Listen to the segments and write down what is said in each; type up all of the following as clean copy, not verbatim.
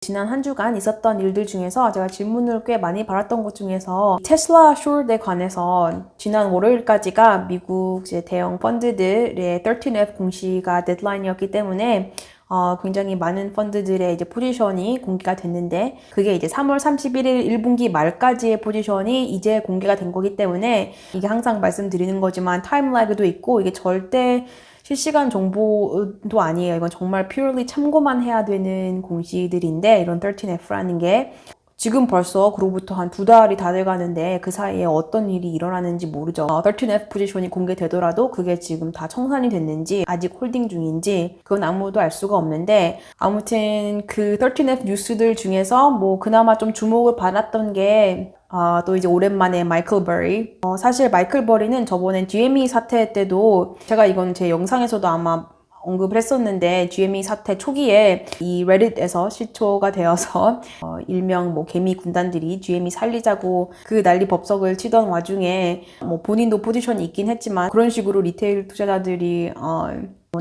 지난 한 주간 있었던 일들 중에서 제가 질문을 꽤 많이 받았던 것 중에서 테슬라 숏에 관해서 지난 월요일까지가 미국 이제 대형 펀드들의 13F 공시가 데드라인이었기 때문에 굉장히 많은 펀드들의 이제 포지션이 공개가 됐는데 그게 이제 3월 31일 1분기 말까지의 포지션이 이제 공개가 된 거기 때문에 이게 항상 말씀드리는 거지만 타임 라그도 있고 이게 절대 실시간 정보도 아니에요. 이건 정말 purely 참고만 해야 되는 공시들인데 이런 13F라는 게 지금 벌써 그로부터 한 2달이 다 돼가는데 그 사이에 어떤 일이 일어나는지 모르죠. 13F 포지션이 공개되더라도 그게 지금 다 청산이 됐는지 아직 홀딩 중인지 그건 아무도 알 수가 없는데 아무튼 그 13F 뉴스들 중에서 뭐 그나마 좀 주목을 받았던 게 또 이제 오랜만에 마이클 버리. 사실 마이클 버리는 저번에 GME 사태 때도 제가 이건 제 영상에서도 아마 언급을 했었는데 GME 사태 초기에 이 레딧에서 시초가 되어서 일명 뭐 개미 군단들이 GME 살리자고 그 난리 법석을 치던 와중에 뭐 본인도 포지션이 있긴 했지만 그런 식으로 리테일 투자자들이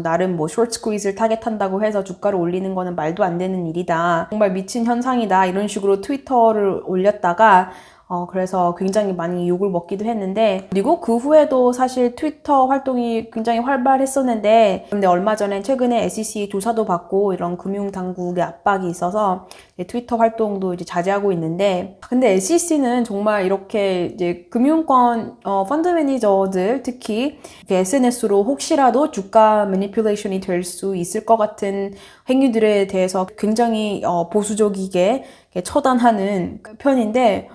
나름 뭐 숏 스퀴즈를 타겟한다고 해서 주가를 올리는 거는 말도 안 되는 일이다. 정말 미친 현상이다. 이런 식으로 트위터를 올렸다가 그래서 굉장히 많이 욕을 먹기도 했는데 그리고 그 후에도 사실 트위터 활동이 굉장히 활발했었는데 근데 얼마 전에 최근에 SEC 조사도 받고 이런 금융당국의 압박이 있어서 트위터 활동도 이제 자제하고 있는데 근데 SEC는 정말 이렇게 이제 금융권 펀드 매니저들 특히 SNS로 혹시라도 주가 매니플레이션이 될 수 있을 것 같은 행위들에 대해서 굉장히 보수적이게 처단하는 편인데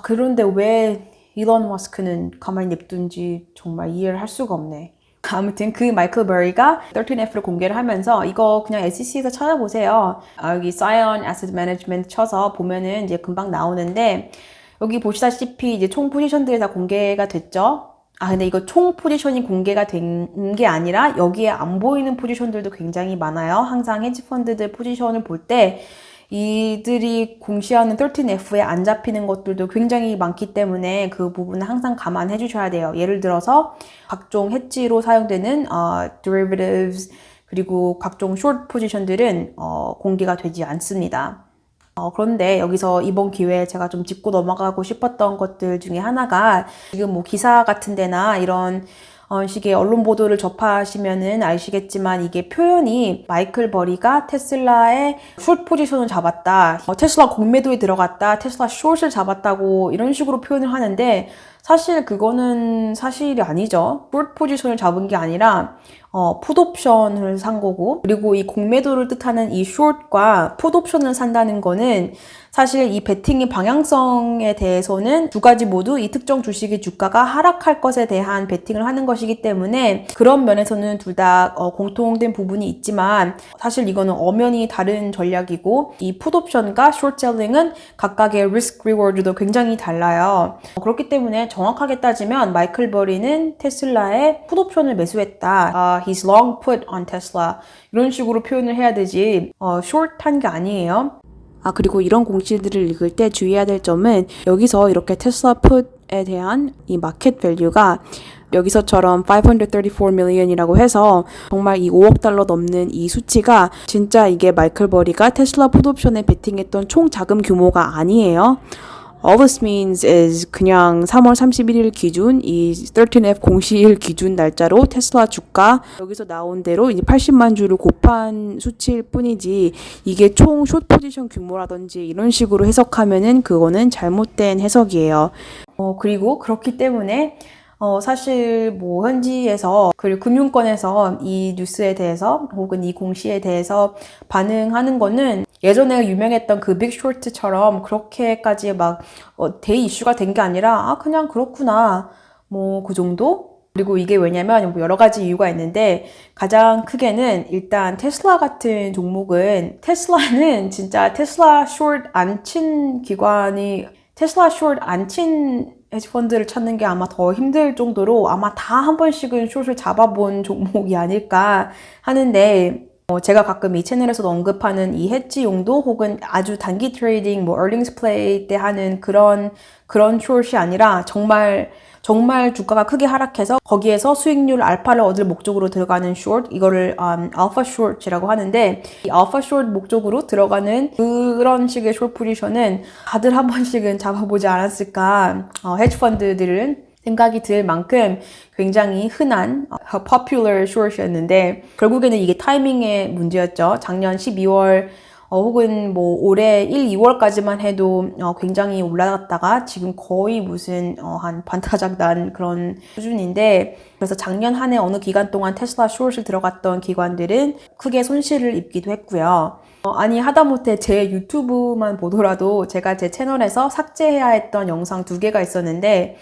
그런데 왜 일론 머스크는 가만히 냅둔지 정말 이해를 할 수가 없네. 아무튼 그 마이클 버리가 13F를 공개를 하면서 이거 그냥 SEC에서 찾아보세요. 여기 Scion Asset Management 쳐서 보면은 이제 금방 나오는데 여기 보시다시피 이제 총 포지션들이 다 공개가 됐죠. 근데 이거 총 포지션이 공개가 된 게 아니라 여기에 안 보이는 포지션들도 굉장히 많아요. 항상 헤지펀드들 포지션을 볼 때 이들이 공시하는 13F에 안 잡히는 것들도 굉장히 많기 때문에 그 부분은 항상 감안해 주셔야 돼요. 예를 들어서 각종 해지로 사용되는 derivatives 그리고 각종 short 포지션들은 공개가 되지 않습니다. 그런데 여기서 이번 기회에 제가 좀 짚고 넘어가고 싶었던 것들 중에 하나가 지금 뭐 기사 같은 데나 이런 식의 언론 보도를 접하시면은 아시겠지만 이게 표현이 마이클 버리가 테슬라의 숏 포지션을 잡았다. 테슬라 공매도에 들어갔다. 테슬라 숏을 잡았다고 이런 식으로 표현을 하는데 사실 그거는 사실이 아니죠. 숏 포지션을 잡은 게 아니라 풋옵션을 산 거고 그리고 이 공매도를 뜻하는 이 숏과 풋옵션을 산다는 거는 사실 이 베팅의 방향성에 대해서는 두 가지 모두 이 특정 주식의 주가가 하락할 것에 대한 베팅을 하는 것이기 때문에 그런 면에서는 둘 다 공통된 부분이 있지만 사실 이거는 엄연히 다른 전략이고 이 풋옵션과 숏셀링은 각각의 리스크 리워드도 굉장히 달라요. 그렇기 때문에 정확하게 따지면 마이클 버리는 테슬라의 풋옵션을 매수했다. He's long put on Tesla. 이런 식으로 표현을 해야 되지 short한 게 아니에요. 그리고 이런 공시들을 읽을 때 주의해야 될 점은 여기서 이렇게 테슬라 풋에 대한 이 마켓 밸류가 여기서처럼 534 million이라고 해서 정말 이 5억 달러 넘는 이 수치가 진짜 이게 마이클 버리가 테슬라 풋옵션에 베팅했던 총 자금 규모가 아니에요. All this means is 그냥 3월 31일 기준 이 13F 공시일 기준 날짜로 테슬라 주가 여기서 나온 대로 이제 80만 주를 곱한 수치일 뿐이지 이게 총 숏 포지션 규모라든지 이런 식으로 해석하면은 그거는 잘못된 해석이에요. 그리고 그렇기 때문에 사실 뭐 현지에서 그리고 금융권에서 이 뉴스에 대해서 혹은 이 공시에 대해서 반응하는 거는 예전에 유명했던 그 빅 쇼트처럼 그렇게까지 막 대이 이슈가 된 게 아니라 그냥 그렇구나 뭐 그 정도? 그리고 이게 왜냐면 뭐 여러 가지 이유가 있는데 가장 크게는 일단 테슬라 같은 종목은 테슬라는 진짜 테슬라 숏 안 친 기관이 테슬라 숏 안 친 헤지펀드를 찾는 게 아마 더 힘들 정도로 아마 다 한 번씩은 숏을 잡아본 종목이 아닐까 하는데 제가 가끔 이 채널에서도 언급하는 이 해지 용도 혹은 아주 단기 트레이딩, 뭐 earnings play 때 하는 그런 숏이 아니라 정말 주가가 크게 하락해서 거기에서 수익률 알파를 얻을 목적으로 들어가는 숏, 이거를 알파 숏이라고 하는데, 이 알파 숏 목적으로 들어가는 그런 식의 숏 포지션은 다들 한 번씩은 잡아보지 않았을까. 헤지 펀드들은 생각이 들 만큼 굉장히 흔한 popular short이었는데, 결국에는 이게 타이밍의 문제였죠. 작년 12월 혹은 뭐 올해 1, 2월까지만 해도 굉장히 올라갔다가 지금 거의 무슨 한 반타작 난 그런 수준인데, 그래서 작년 한 해 어느 기간 동안 테슬라 숏을 들어갔던 기관들은 크게 손실을 입기도 했고요. 아니 하다못해 제 유튜브만 보더라도 제가 제 채널에서 삭제해야 했던 영상 2개가 있었는데,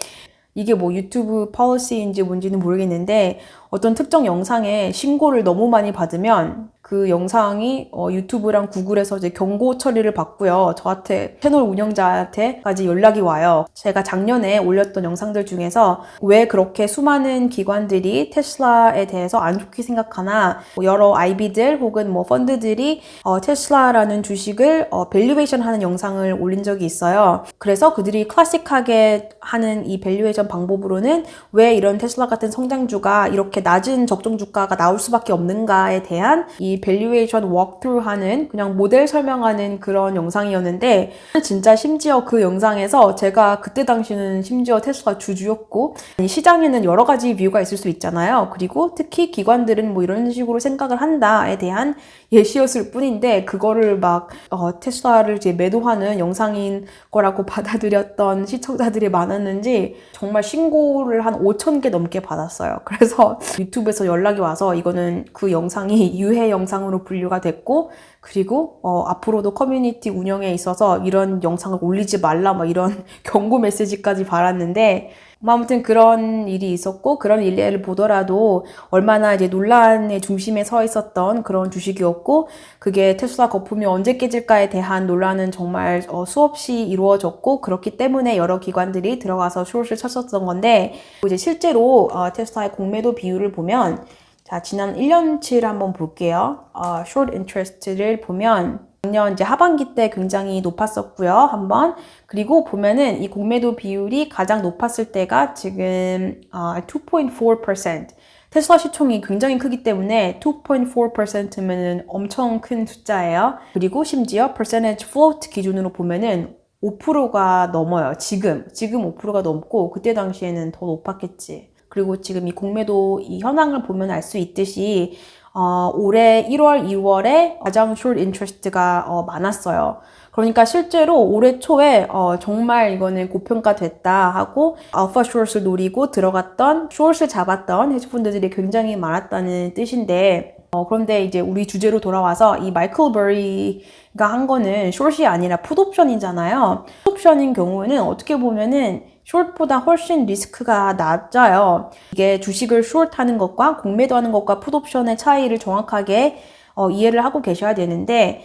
이게 뭐 유튜브 policy인지 뭔지는 모르겠는데 어떤 특정 영상에 신고를 너무 많이 받으면 그 영상이 유튜브랑 구글에서 이제 경고 처리를 받고요. 저한테 채널 운영자한테까지 연락이 와요. 제가 작년에 올렸던 영상들 중에서 왜 그렇게 수많은 기관들이 테슬라에 대해서 안 좋게 생각하나, 여러 IB들 혹은 뭐 펀드들이 테슬라라는 주식을 밸류에이션 하는 영상을 올린 적이 있어요. 그래서 그들이 클래식하게 하는 이 밸류에이션 방법으로는 왜 이런 테슬라 같은 성장주가 이렇게 낮은 적정 주가가 나올 수밖에 없는가에 대한 이 밸류에이션 워크트루 하는, 그냥 모델 설명하는 그런 영상이었는데, 진짜 심지어 그 영상에서 제가 그때 당시는 심지어 테슬라 주주였고, 시장에는 여러 가지 뷰가 있을 수 있잖아요. 그리고 특히 기관들은 뭐 이런 식으로 생각을 한다에 대한 예시였을 뿐인데, 그거를 막 테슬라를 이제 매도하는 영상인 거라고 받아들였던 시청자들이 많았는지 정말 신고를 한 5,000개 넘게 받았어요. 그래서 유튜브에서 연락이 와서 이거는 그 영상이 유해 영상으로 분류가 됐고, 그리고 앞으로도 커뮤니티 운영에 있어서 이런 영상을 올리지 말라 막 이런 경고 메시지까지 받았는데, 아무튼 그런 일이 있었고, 그런 일을 보더라도 얼마나 이제 논란의 중심에 서 있었던 그런 주식이었고, 그게 테슬라 거품이 언제 깨질까에 대한 논란은 정말 수없이 이루어졌고, 그렇기 때문에 여러 기관들이 들어가서 숏을 쳤었던 건데, 이제 실제로 테슬라의 공매도 비율을 보면, 자, 지난 1년치를 한번 볼게요. short interest를 보면 작년 이제 하반기 때 굉장히 높았었고요. 한번. 그리고 보면은 이 공매도 비율이 가장 높았을 때가 지금 2.4%. 테슬라 시총이 굉장히 크기 때문에 2.4%면은 엄청 큰 숫자예요. 그리고 심지어 percentage float 기준으로 보면은 5%가 넘어요. 지금 5%가 넘고, 그때 당시에는 더 높았겠지. 그리고 지금 이 공매도 이 현황을 보면 알 수 있듯이 올해 1월, 2월에 가장 short interest가 많았어요. 그러니까 실제로 올해 초에 정말 이거는 고평가됐다 하고 알파 숏을 노리고 들어갔던, 숏을 잡았던 헤지펀드들이 굉장히 많았다는 뜻인데, 그런데 이제 우리 주제로 돌아와서 이 마이클 버리가 한 거는 숏이 아니라 풋옵션이잖아요. 풋옵션인 경우에는 어떻게 보면은 숏보다 훨씬 리스크가 낮아요. 이게 주식을 숏하는 것과 공매도하는 것과 풋옵션의 차이를 정확하게 이해를 하고 계셔야 되는데,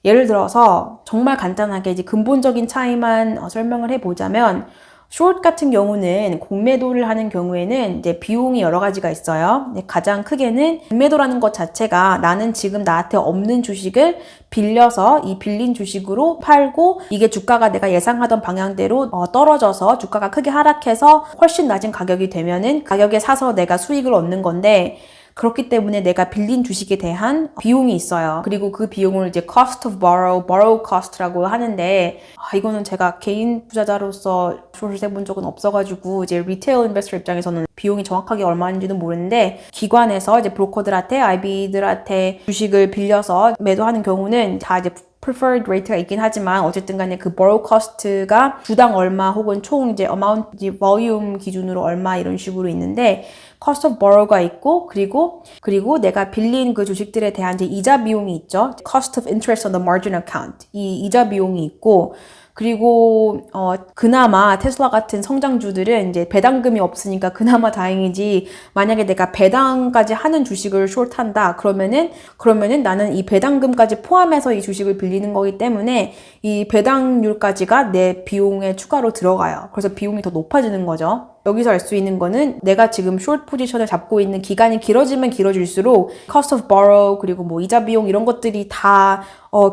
예를 들어서 정말 간단하게 이제 근본적인 차이만 설명을 해보자면, 숏 같은 경우는 공매도를 하는 경우에는 이제 비용이 여러 가지가 있어요. 가장 크게는 공매도라는 것 자체가 나는 지금 나한테 없는 주식을 빌려서 이 빌린 주식으로 팔고, 이게 주가가 내가 예상하던 방향대로 떨어져서 주가가 크게 하락해서 훨씬 낮은 가격이 되면은 가격에 사서 내가 수익을 얻는 건데, 그렇기 때문에 내가 빌린 주식에 대한 비용이 있어요. 그리고 그 비용을 이제 cost of borrow cost라고 하는데, 이거는 제가 개인 투자자로서 숏을 세본 적은 없어가지고 이제 리테일 인베스터 입장에서는 비용이 정확하게 얼마인지는 모르는데, 기관에서 이제 브로커들한테, IB들한테 주식을 빌려서 매도하는 경우는 다 이제 preferred rate가 있긴 하지만, 어쨌든 간에 그 borrow cost가 주당 얼마 혹은 총 이제 amount, volume 기준으로 얼마 이런 식으로 있는데, cost of borrow가 있고, 그리고 내가 빌린 그 주식들에 대한 이제 이자 비용이 있죠. cost of interest on the margin account. 이 이자 비용이 있고, 그리고 그나마 테슬라 같은 성장주들은 이제 배당금이 없으니까 그나마 다행이지, 만약에 내가 배당까지 하는 주식을 숏한다 그러면은 나는 이 배당금까지 포함해서 이 주식을 빌리는 거기 때문에 이 배당률까지가 내 비용에 추가로 들어가요. 그래서 비용이 더 높아지는 거죠. 여기서 알 수 있는 거는 내가 지금 숏 포지션을 잡고 있는 기간이 길어지면 길어질수록 cost of borrow 그리고 뭐 이자 비용 이런 것들이 다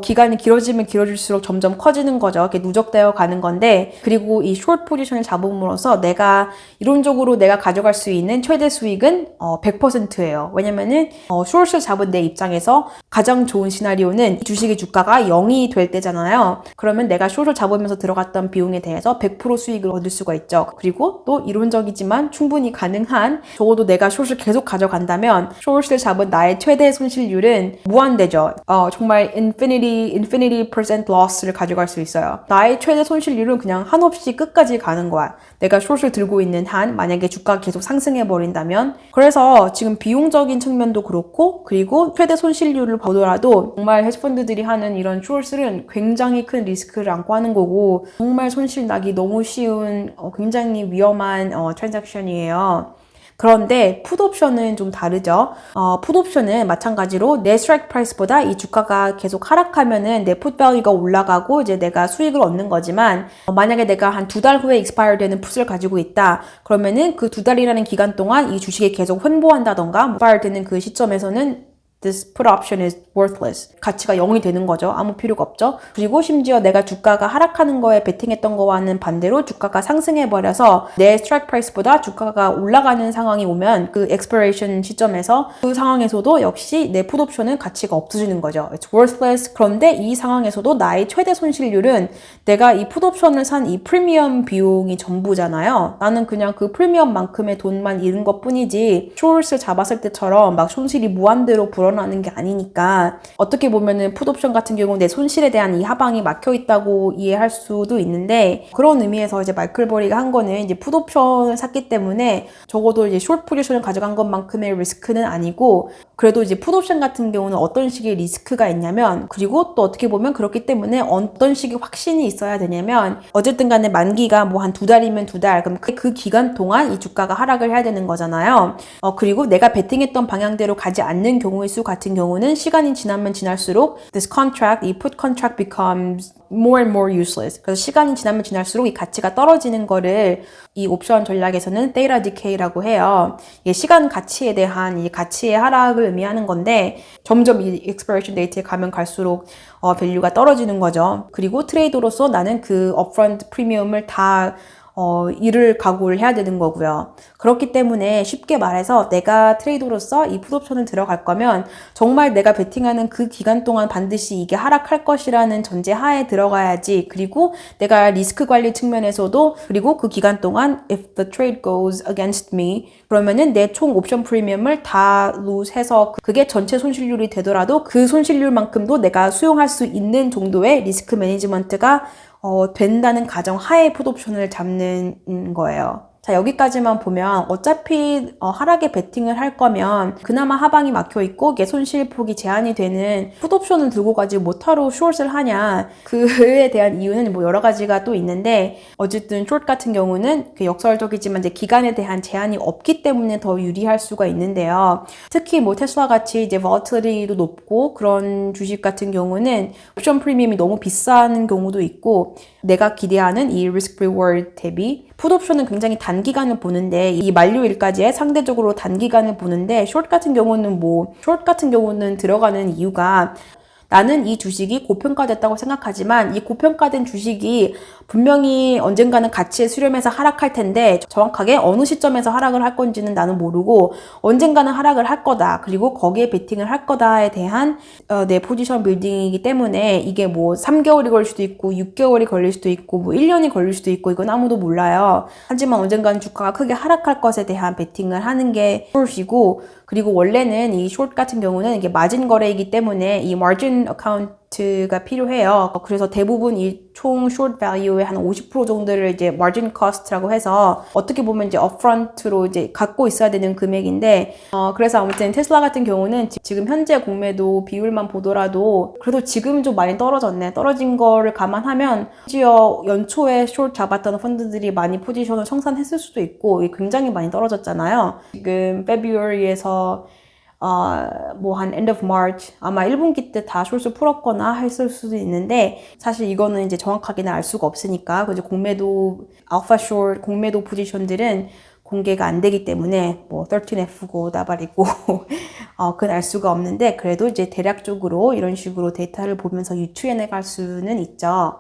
기간이 길어지면 길어질수록 점점 커지는 거죠. 이렇게 누적되어 가는 건데 그리고 이 숏 포지션을 잡음으로써 내가 이론적으로 내가 가져갈 수 있는 최대 수익은 100%예요. 왜냐면은 숏을 잡은 내 입장에서 가장 좋은 시나리오는 주식의 주가가 0이 될 때잖아요. 그러면 내가 숏을 잡으면서 들어갔던 비용에 대해서 100% 수익을 얻을 수가 있죠. 그리고 또 이론적이지만 충분히 가능한 적어도 내가 숏을 계속 가져간다면 숏을 잡은 나의 최대 손실률은 무한대죠. 정말 infinity percent loss를 가져갈 수 있어요. 나의 최대 손실률은 그냥 한없이 끝까지 가는 거야. 내가 숏을 들고 있는 한 만약에 주가가 계속 상승해 버린다면 그래서 지금 비용적인 측면도 그렇고 그리고 최대 손실률을 보더라도 정말 헤지펀드들이 하는 이런 숏은 굉장히 큰 리스크를 안고 하는 거고 정말 손실 나기 너무 쉬운 굉장히 위험한 트랜잭션이에요. 그런데 풋옵션은 좀 다르죠. 풋옵션은 마찬가지로 내 스트라이크 프라이스보다 이 주가가 계속 하락하면은 내 풋 밸류가 올라가고 이제 내가 수익을 얻는 거지만 만약에 내가 한 2달 후에 expire 되는 풋을 가지고 있다. 그러면은 그 2달이라는 기간 동안 이 주식에 계속 횡보한다던가 expire 되는 그 시점에서는 this put option is worthless. 가치가 0이 되는 거죠. 아무 필요가 없죠. 그리고 심지어 내가 주가가 하락하는 거에 베팅했던 거와는 반대로 주가가 상승해버려서 내 스트라이크 프라이스보다 주가가 올라가는 상황이 오면 그 expiration 시점에서 그 상황에서도 역시 내 put option은 가치가 없어지는 거죠. It's worthless. 그런데 이 상황에서도 나의 최대 손실률은 내가 이 put option을 산 이 프리미엄 비용이 전부잖아요. 나는 그냥 그 프리미엄만큼의 돈만 잃은 것 뿐이지 숏을 잡았을 때처럼 막 손실이 무한대로 불어나는 게 아니니까 어떻게 보면은 풋옵션 같은 경우 내 손실에 대한 이 하방이 막혀 있다고 이해할 수도 있는데 그런 의미에서 이제 마이클 버리가 한 거는 이제 풋옵션을 샀기 때문에 적어도 이제 숏 포지션을 가져간 것만큼의 리스크는 아니고 그래도 이제 풋옵션 같은 경우는 어떤 식의 리스크가 있냐면 그리고 또 어떻게 보면 그렇기 때문에 어떤 식의 확신이 있어야 되냐면 어쨌든 간에 만기가 뭐 한 2달이면 2달 그럼 그 기간 동안 이 주가가 하락을 해야 되는 거잖아요. 그리고 내가 베팅했던 방향대로 가지 않는 경우의 수 같은 경우는 시간이 지나면 지날수록 this contract, 이 put contract becomes more and more useless. 그래서 시간이 지나면 지날수록 이 가치가 떨어지는 거를 이 옵션 전략에서는 theta decay라고 해요. 이 시간 가치에 대한 이 가치의 하락을 의미하는 건데 점점 이 expiration date에 가면 갈수록 밸류가 떨어지는 거죠. 그리고 트레이더로서 나는 그 upfront 프리미엄을 다 일을 각오를 해야 되는 거고요. 그렇기 때문에 쉽게 말해서 내가 트레이더로서 이 풋옵션을 들어갈 거면 정말 내가 베팅하는 그 기간 동안 반드시 이게 하락할 것이라는 전제 하에 들어가야지. 그리고 내가 리스크 관리 측면에서도 그리고 그 기간 동안 if the trade goes against me 그러면은 내 총 옵션 프리미엄을 다 lose 해서 그게 전체 손실률이 되더라도 그 손실률만큼도 내가 수용할 수 있는 정도의 리스크 매니지먼트가 된다는 가정 하에 풋옵션을 잡는 거예요. 자, 여기까지만 보면 어차피 하락에 베팅을 할 거면 그나마 하방이 막혀 있고 이게 손실폭이 제한이 되는 풋옵션을 들고 가지 못하러 숏을 하냐 그에 대한 이유는 뭐 여러 가지가 또 있는데 어쨌든 숏 같은 경우는 그 역설적이지만 이제 기간에 대한 제한이 없기 때문에 더 유리할 수가 있는데요. 특히 뭐 테슬라 같이 이제 volatility도 높고 그런 주식 같은 경우는 옵션 프리미엄이 너무 비싼 경우도 있고 내가 기대하는 이 risk reward 대비 풋옵션은 굉장히 단기간을 보는데 이 만료일까지의 상대적으로 단기간을 보는데 숏 같은 경우는 들어가는 이유가 나는 이 주식이 고평가됐다고 생각하지만 이 고평가된 주식이 분명히 언젠가는 가치에 수렴해서 하락할 텐데 정확하게 어느 시점에서 하락을 할 건지는 나는 모르고 언젠가는 하락을 할 거다. 그리고 거기에 베팅을 할 거다에 대한 내 포지션 빌딩이기 때문에 이게 뭐 3개월이 걸릴 수도 있고 6개월이 걸릴 수도 있고 뭐 1년이 걸릴 수도 있고 이건 아무도 몰라요. 하지만 언젠가는 주가가 크게 하락할 것에 대한 베팅을 하는 게 숏이고 그리고 원래는 이 숏 같은 경우는 이게 마진 거래이기 때문에 이 마진 어카운트가 필요해요. 그래서 대부분 이 총 숏 밸류의 한 50% 정도를 이제 마진 코스트라고 해서 어떻게 보면 이제 업프런트로 이제 갖고 있어야 되는 금액인데 그래서 아무튼 테슬라 같은 경우는 지금 현재 공매도 비율만 보더라도 그래도 지금 좀 많이 떨어졌네. 떨어진 거를 감안하면 심지어 연초에 숏 잡았던 펀드들이 많이 포지션을 청산했을 수도 있고 굉장히 많이 떨어졌잖아요. 지금 February에서 뭐 한 end of March 아마 1분기 때 다 숏을 풀었거나 했을 수도 있는데 사실 이거는 이제 정확하게는 알 수가 없으니까 이제 공매도 알파 숏 공매도 포지션들은 공개가 안 되기 때문에 뭐 13F고 나발이고 그건 알 수가 없는데 그래도 이제 대략적으로 이런 식으로 데이터를 보면서 유추해 나갈 수는 있죠.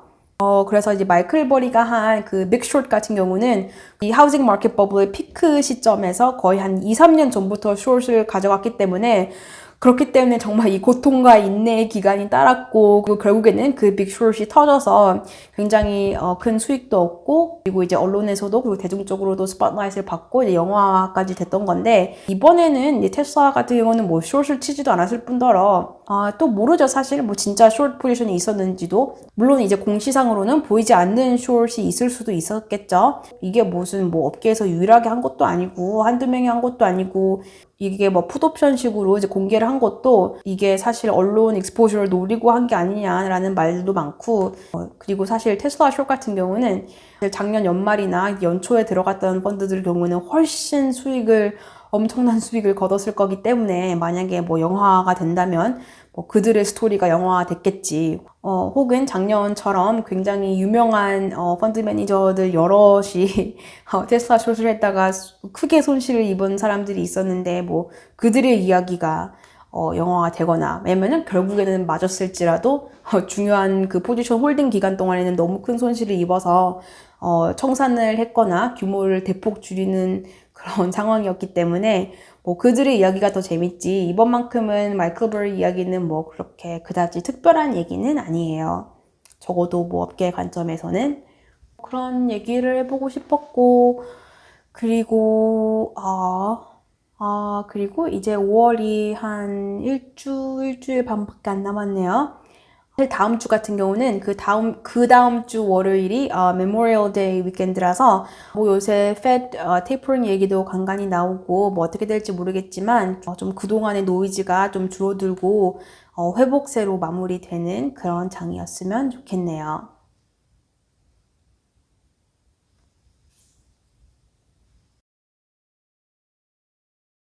그래서 이제 마이클 버리가 한 그 빅숏 같은 경우는 이 하우징 마켓 버블의 피크 시점에서 거의 한 2, 3년 전부터 숏을 가져갔기 때문에 그렇기 때문에 정말 이 고통과 인내의 기간이 따랐고 그리고 결국에는 그 빅숏이 터져서 굉장히 큰 수익도 얻고 그리고 이제 언론에서도 그리고 대중적으로도 스팟라이트를 받고 이제 영화화까지 됐던 건데 이번에는 이제 테슬라 같은 경우는 뭐 숏을 치지도 않았을 뿐더러 또 모르죠 사실 뭐 진짜 숏 포지션이 있었는지도 물론 이제 공시상으로는 보이지 않는 숏이 있을 수도 있었겠죠. 이게 무슨 뭐 업계에서 유일하게 한 것도 아니고 한두 명이 한 것도 아니고 이게 뭐 풋옵션식으로 이제 공개를 한 것도 이게 사실 언론 익스포저를 노리고 한 게 아니냐라는 말도 많고 그리고 사실 테슬라 숏 같은 경우는 작년 연말이나 연초에 들어갔던 펀드들 경우는 훨씬 엄청난 수익을 거뒀을 거기 때문에 만약에 뭐 영화가 된다면 뭐 그들의 스토리가 영화화 됐겠지. 혹은 작년처럼 굉장히 유명한 펀드 매니저들 여럿이 테슬라 숏을 했다가 크게 손실을 입은 사람들이 있었는데 뭐 그들의 이야기가 영화가 되거나 왜냐면은 결국에는 맞았을지라도 중요한 그 포지션 홀딩 기간 동안에는 너무 큰 손실을 입어서 청산을 했거나 규모를 대폭 줄이는 그런 상황이었기 때문에 뭐 그들의 이야기가 더 재밌지 이번만큼은 마이클 버리 이야기는 뭐 그렇게 그다지 특별한 얘기는 아니에요. 적어도 뭐 업계 관점에서는 그런 얘기를 해보고 싶었고 그리고 그리고 이제 5월이 한 일주일 반밖에 안 남았네요. 사실 다음 주 같은 경우는 그 다음 주 월요일이 메모리얼 데이 위켄드라서 뭐 요새 Fed 테이퍼링 얘기도 간간히 나오고 뭐 어떻게 될지 모르겠지만 좀 그동안의 노이즈가 좀 줄어들고 회복세로 마무리되는 그런 장이었으면 좋겠네요.